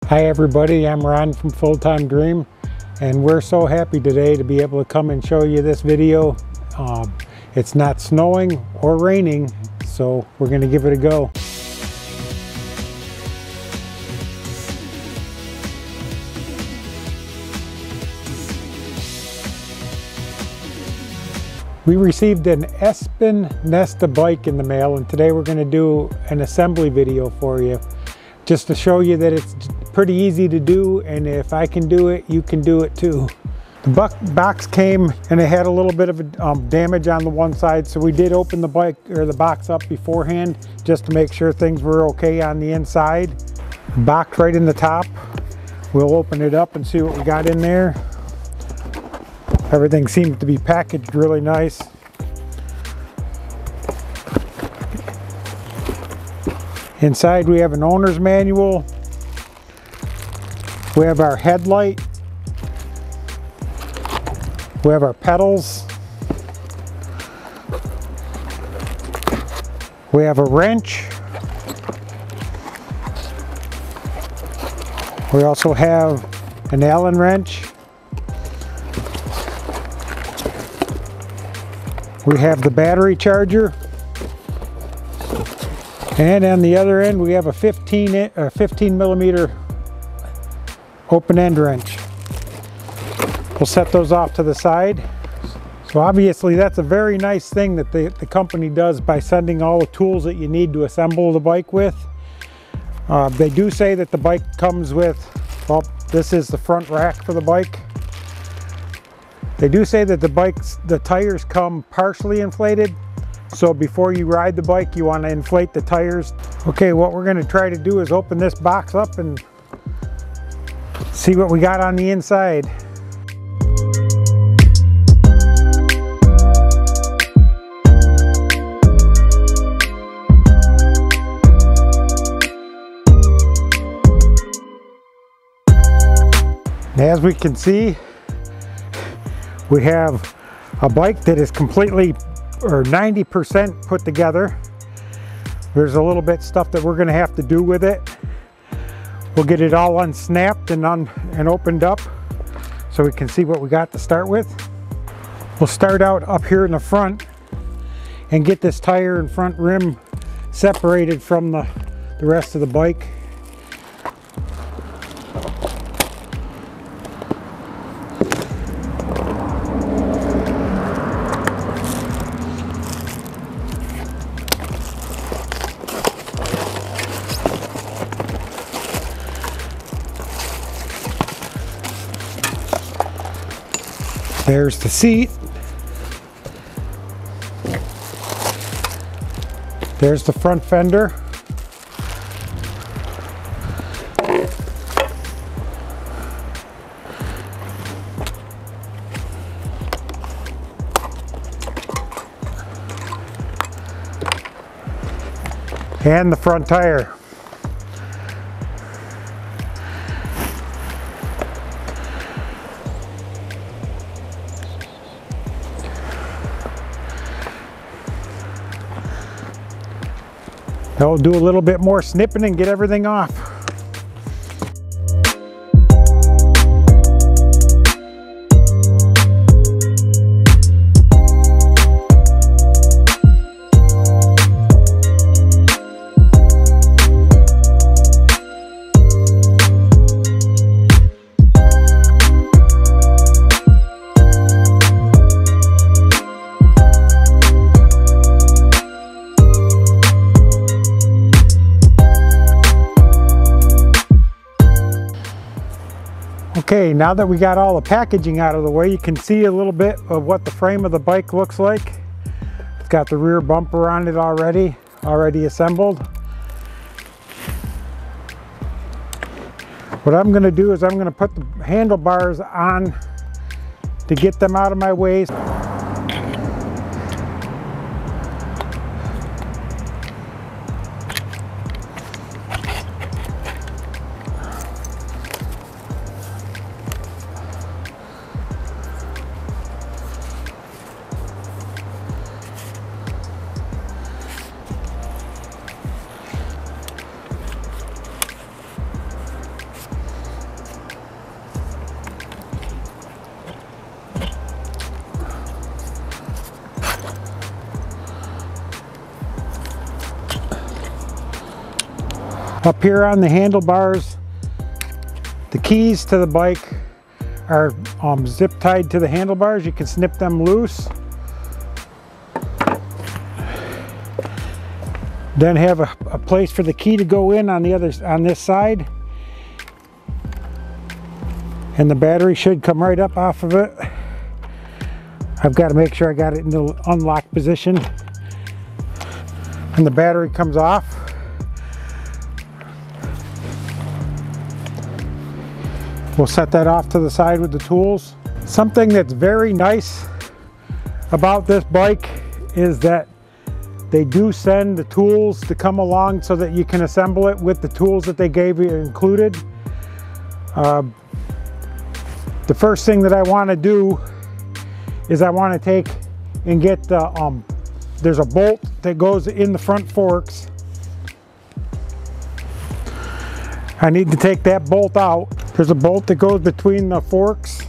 Hi everybody, I'm Ron from Full Time Dream, and we're so happy today to be able to come and show you this video. It's not snowing or raining, so we're going to give it a go. We received an ESpin Nesta bike in the mail, and today we're going to do an assembly video for you, just to show you that it's pretty easy to do, and if I can do it, you can do it too. The box came and it had a little bit of damage on the one side, so we did open the bike or the box up beforehand just to make sure things were okay on the inside. Box right in the top. We'll open it up and see what we got in there. Everything seems to be packaged really nice. Inside we have an owner's manual. We have our headlight. We have our pedals. We have a wrench. We also have an Allen wrench. We have the battery charger. And on the other end we have a 15 millimeter open end wrench. We'll set those off to the side. So obviously that's a very nice thing that the company does by sending all the tools that you need to assemble the bike with. They do say that the bike comes with, well, this is the front rack for the bike. They do say that the tires come partially inflated. So before you ride the bike, you want to inflate the tires. Okay, what we're going to try to do is open this box up and see what we got on the inside. And as we can see, we have a bike that is completely or 90% put together. There's a little bit stuff that we're going to have to do with it. We'll get it all unsnapped and opened up so we can see what we got to start with. We'll start out up here in the front and get this tire and front rim separated from the rest of the bike. There's the seat. There's the front fender. And the front tire. Now we'll do a little bit more snipping and get everything off. Okay, now that we got all the packaging out of the way, you can see a little bit of what the frame of the bike looks like. It's got the rear bumper on it already assembled. What I'm going to do is I'm going to put the handlebars on to get them out of my way. Up here on the handlebars, the keys to the bike are zip tied to the handlebars. You can snip them loose. Then have a place for the key to go in on this side. And the battery should come right up off of it. I've got to make sure I got it in the unlock position. And the battery comes off. We'll set that off to the side with the tools. Something that's very nice about this bike is that they do send the tools to come along so that you can assemble it with the tools that they gave you included. The first thing that I want to do is I want to take and get the, there's a bolt that goes in the front forks. I need to take that bolt out. There's a bolt that goes between the forks.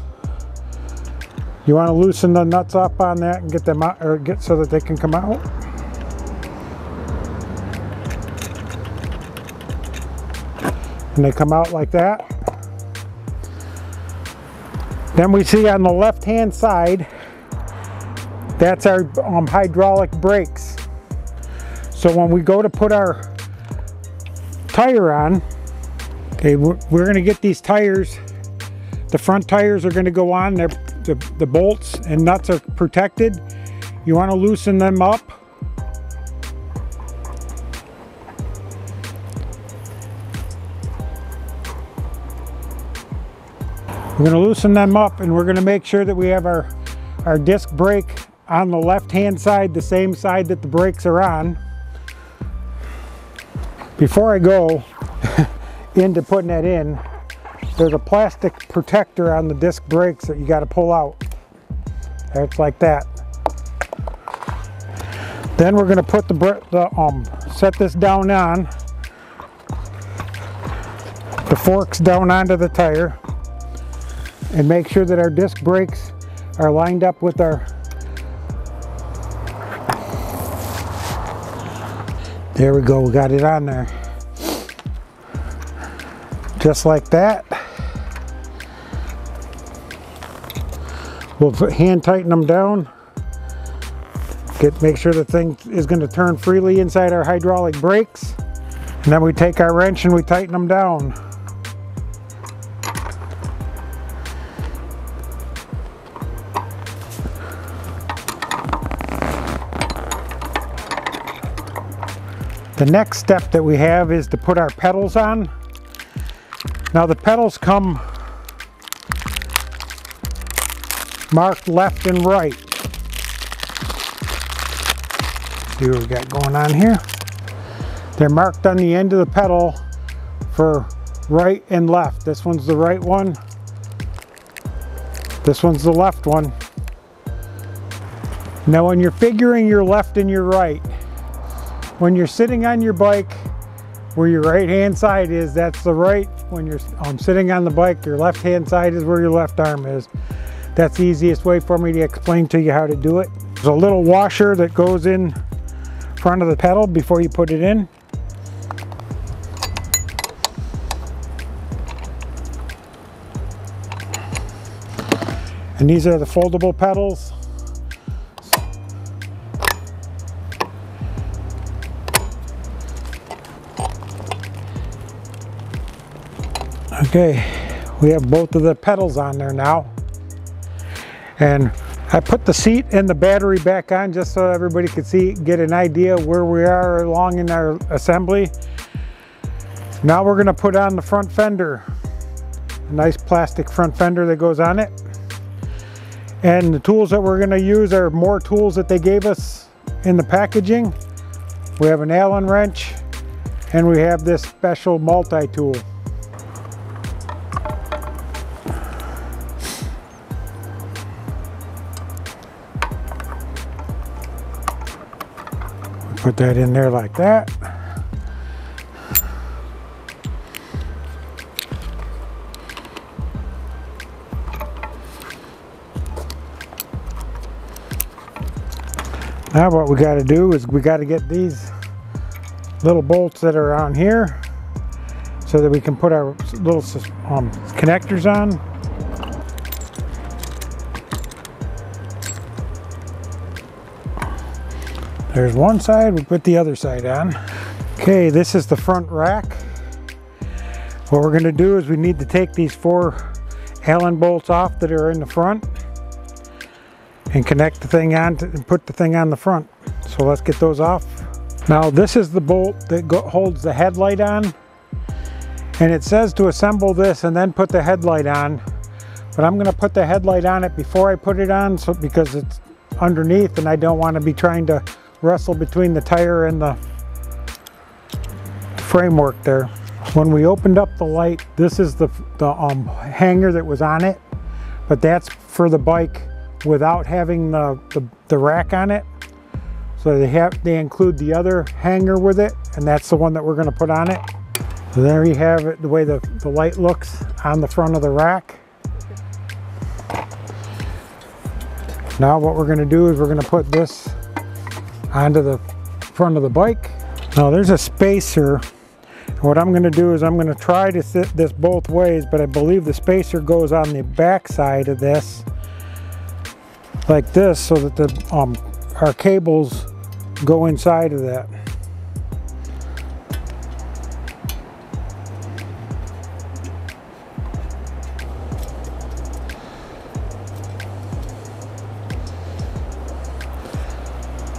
You want to loosen the nuts up on that and get them out, or get so that they can come out. And they come out like that. Then we see on the left hand side, that's our hydraulic brakes. So when we go to put our tire on, okay, we're going to get these tires. The front tires are going to go on. The bolts and nuts are protected. You want to loosen them up. We're going to loosen them up, and we're going to make sure that we have our disc brake on the left hand side, the same side that the brakes are on. Before I go into putting that in, there's a plastic protector on the disc brakes that you got to pull out. It's like that. Then we're going to put set this down on the forks down onto the tire, and make sure that our disc brakes are lined up with our, there we go, we got it on there. Just like that. We'll hand tighten them down. Make sure the thing is going to turn freely inside our hydraulic brakes. And then we take our wrench and we tighten them down. The next step that we have is to put our pedals on. Now the pedals come marked left and right. See what we got going on here. They're marked on the end of the pedal for right and left. This one's the right one. This one's the left one. Now when you're figuring your left and your right, when you're sitting on your bike, where your right hand side is, that's the right. When you're sitting on the bike, your left hand side is where your left arm is. That's the easiest way for me to explain to you how to do it. There's a little washer that goes in front of the pedal before you put it in. And these are the foldable pedals. Okay, we have both of the pedals on there now. And I put the seat and the battery back on just so everybody could see, get an idea where we are along in our assembly. Now we're going to put on the front fender. A nice plastic front fender that goes on it. And the tools that we're going to use are more tools that they gave us in the packaging. We have an Allen wrench and we have this special multi-tool. Put that in there like that. Now what we got to do is we got to get these little bolts that are on here. so that we can put our little connectors on. There's one side, we put the other side on. Okay, this is the front rack. What we're gonna do is we need to take these 4 Allen bolts off that are in the front and connect the thing on and put the thing on the front. So let's get those off. Now this is the bolt that holds the headlight on, and it says to assemble this and then put the headlight on, but I'm going to put the headlight on it before I put it on, so because it's underneath and I don't want to be trying to wrestle between the tire and the framework there. When we opened up the light, this is the hanger that was on it, but that's for the bike without having the rack on it. So they include the other hanger with it, and that's the one that we're going to put on it. So there you have it, the way the light looks on the front of the rack. Now what we're going to do is we're going to put this onto the front of the bike. Now there's a spacer. What I'm going to do is I'm going to try to fit this both ways, but I believe the spacer goes on the back side of this like this, so that our cables go inside of that.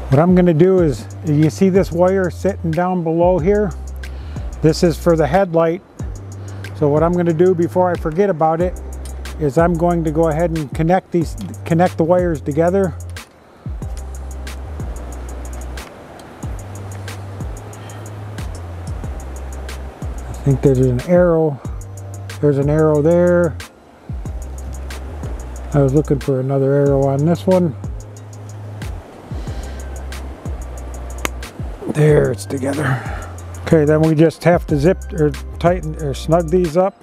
What I'm going to do is, you see this wire sitting down below here? This is for the headlight. So what I'm going to do before I forget about it is I'm going to go ahead and connect the wires together. I think there's an arrow. There's an arrow there. I was looking for another arrow on this one. There, it's together. Okay, then we just have to zip or tighten or snug these up.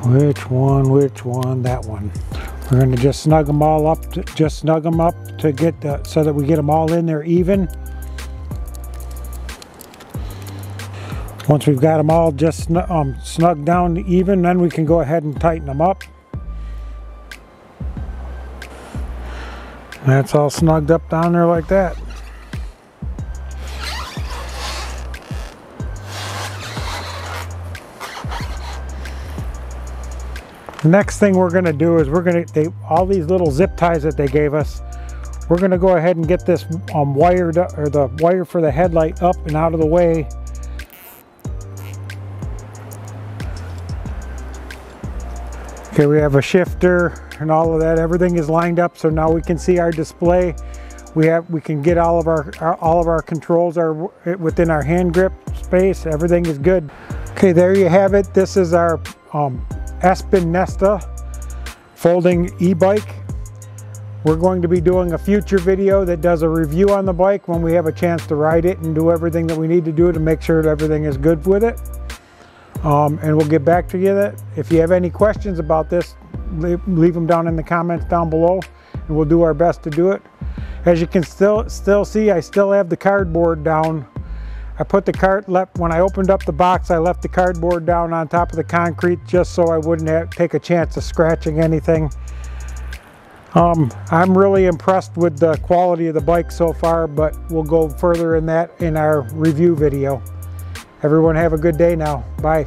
Which one, that one. We're going to just snug them all up, to get so that we get them all in there even. Once we've got them all just snug down even, then we can go ahead and tighten them up. That's all snugged up down there like that. The next thing we're going to do is all these little zip ties that they gave us, we're going to go ahead and get this wired up, or the wire for the headlight up and out of the way. Okay, we have a shifter and all of that. Everything is lined up, so now we can see our display. We can get all of our controls are within our hand grip space. Everything is good. Okay, there you have it. This is our ESpin Nesta folding e-bike. We're going to be doing a future video that does a review on the bike when we have a chance to ride it and do everything that we need to do to make sure that everything is good with it. And we'll get back to you. If you have any questions about this, leave them down in the comments down below, and we'll do our best to do it. As you can still see, I still have the cardboard down. I put when I opened up the box, I left the cardboard down on top of the concrete just so I wouldn't take a chance of scratching anything. I'm really impressed with the quality of the bike so far, but we'll go further in that in our review video. Everyone have a good day now. Bye.